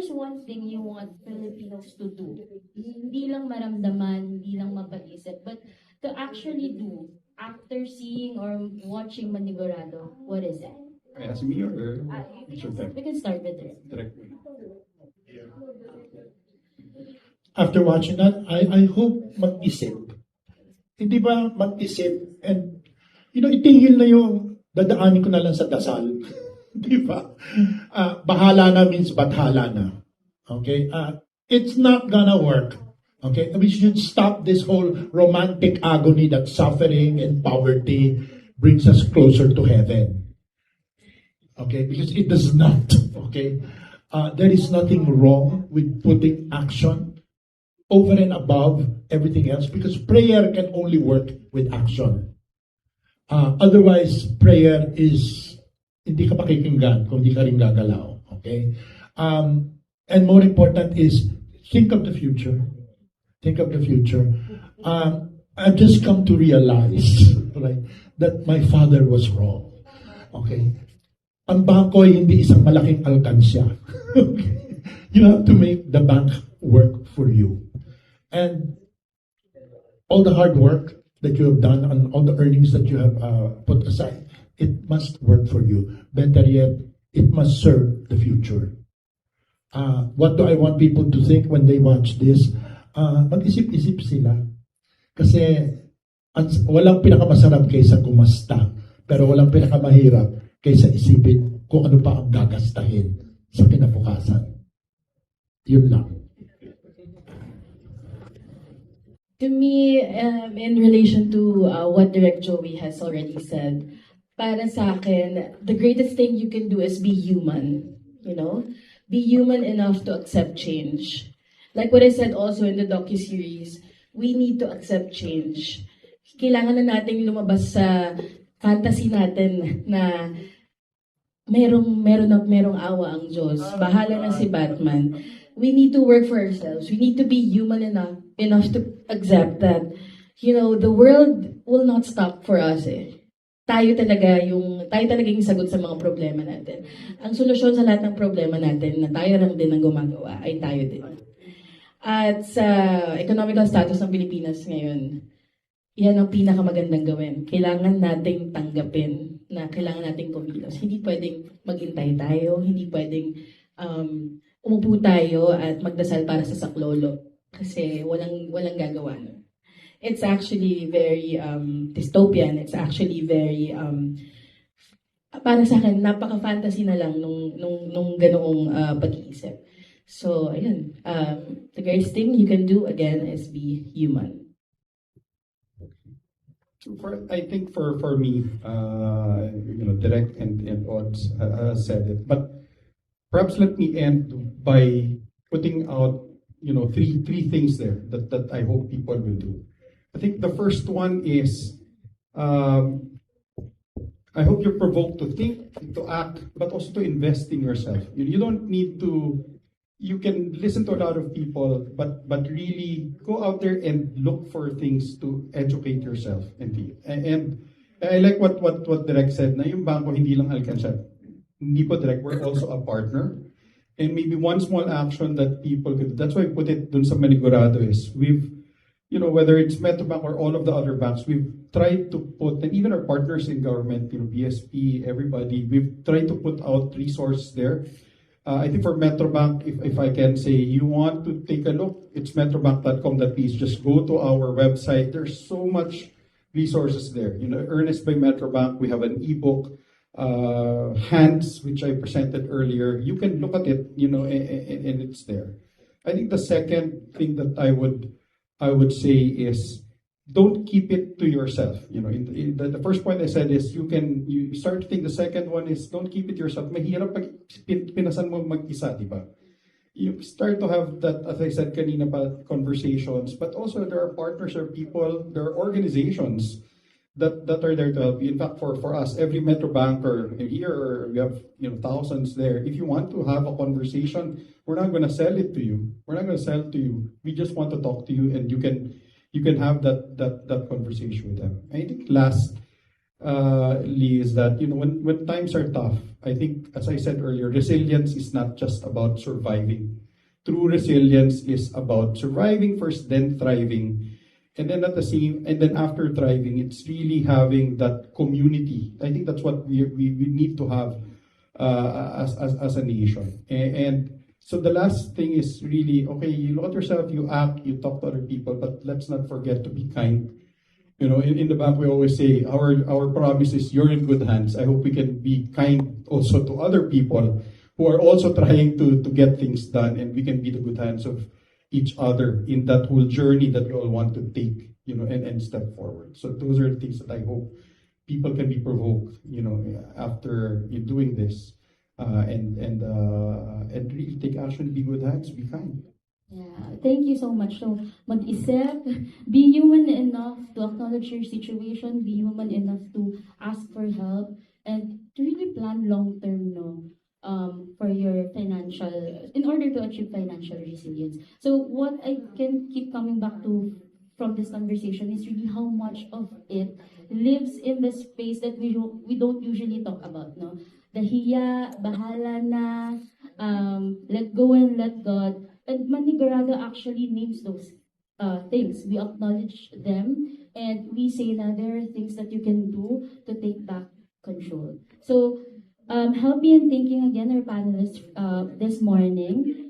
there's one thing you want Filipinos to do, hindi lang maramdaman, hindi lang mapag-isip, but to actually do after seeing or watching Manigurado, what is it? Ask me or We can start with it. directly? After watching that, I hope mag-isip. Hindi ba mag-isip and, itigil na yung dadaanin ko na lang sa dasal. Di ba? Bahala na means bathala na. Okay? It's not gonna work. Okay? We should stop this whole romantic agony that suffering and poverty brings us closer to heaven. Okay? Because it does not. Okay? There is nothing wrong with putting action over and above everything else because prayer can only work with action. Otherwise, prayer is hindi ka pakikinggan kung hindi ka rin gagalaw. Okay? And more important is think of the future. Think of the future. I've just come to realize right, that my father was wrong. Okay? Ang bangko ay hindi isang malaking alkansya. Okay? You have to make the bank work for you. And all the hard work that you have done and all the earnings that you have put aside, it must work for you. Better yet, it must serve the future. What do I want people to think when they watch this? Mag-isip-isip sila. Kasi walang pinakamasarap kaysa kumasta, pero walang pinakamahirap kaysa isipin kung ano pa ang gagastahin sa kinabukasan. Yun lang. To me, in relation to what Direct Joey has already said, para sa akin, the greatest thing you can do is be human, Be human enough to accept change. Like what I said also in the docuseries, we need to accept change. Kailangan na nating lumabas sa fantasy natin na merong awa ang Diyos. Bahala na si Batman. We need to work for ourselves. We need to be human enough to accept that, the world will not stop for us Tayo talaga yung sagot sa mga problema natin. Ang solusyon sa lahat ng problema natin na tayo lang din ang gumagawa ay tayo din. At sa economical status ng Pilipinas ngayon, yan ang pinakamagandang gawin. Kailangan nating tanggapin na kailangan nating kumilos. Hindi pwedeng maghintay tayo, hindi pwedeng umupo tayo at magdasal para sa saklolo kasi walang gagawa nun. It's actually very dystopian. It's actually very para sa akin napaka-fantasy na lang nung ganoong pag-iisip. So, ayun. The greatest thing you can do again is be human. I think for me, Direct and Odds said it, but perhaps let me end by putting out, three things there that I hope people will do. I think the first one is, I hope you're provoked to think, to act, but also to invest in yourself. You don't need to. You can listen to a lot of people, but really go out there and look for things to educate yourself. And I like what Direk said, na yung bangko hindi lang alkansya. Hindi po Direk, we're also a partner. And maybe one small action that people could, that's why I put it dun sa Manigurado is, whether it's Metrobank or all of the other banks, we've tried to put, and even our partners in government, BSP, everybody, we've tried to put out resources there. I think for Metrobank, if I can say, you want to take a look, it's metrobank.com.ph. Just go to our website. There's so much resources there. Earnest by Metrobank, we have an ebook, Hands, which I presented earlier. You can look at it, and it's there. I think the second thing that I would say is don't keep it to yourself. The first point I said is you start to think. The second one is don't keep it to yourself. Mahirap pag pinasan mo mag-isa, di ba? You start to have that, as I said kanina pa, conversations, but also there are partners, there are people, there are organizations that are there to help you. In fact, for us, every Metro banker here, we have thousands there. If you want to have a conversation, we're not going to sell it to you. We're not going to sell it to you. We just want to talk to you, and you can have that conversation with them. I think last, Lee, is that when times are tough, I think, as I said earlier, resilience is not just about surviving. True resilience is about surviving first, then thriving, and then after thriving, it's really having that community. I think that's what we need to have as a nation. And so the last thing is really, okay, you look at yourself, you act, you talk to other people, but let's not forget to be kind. In the bank, we always say our promise is you're in good hands. I hope we can be kind also to other people who are also trying to get things done, and we can be the good hands of each other in that whole journey that we all want to take, and step forward. So those are the things that I hope people can be provoked, after doing this, and really take action, be good hands, be kind. Yeah, thank you so much. So, mag-isip, be human enough to acknowledge your situation, be human enough to ask for help, and to really plan long-term, no, for your financial, in order to achieve financial resilience. So, what I can keep coming back to from this conversation is really how much of it lives in the space that we don't usually talk about, no? The hiya, bahala na, let go and let God. And Manigarado actually names those things. We acknowledge them and we say that there are things that you can do to take back control. So, help me in thinking again, our panelists this morning.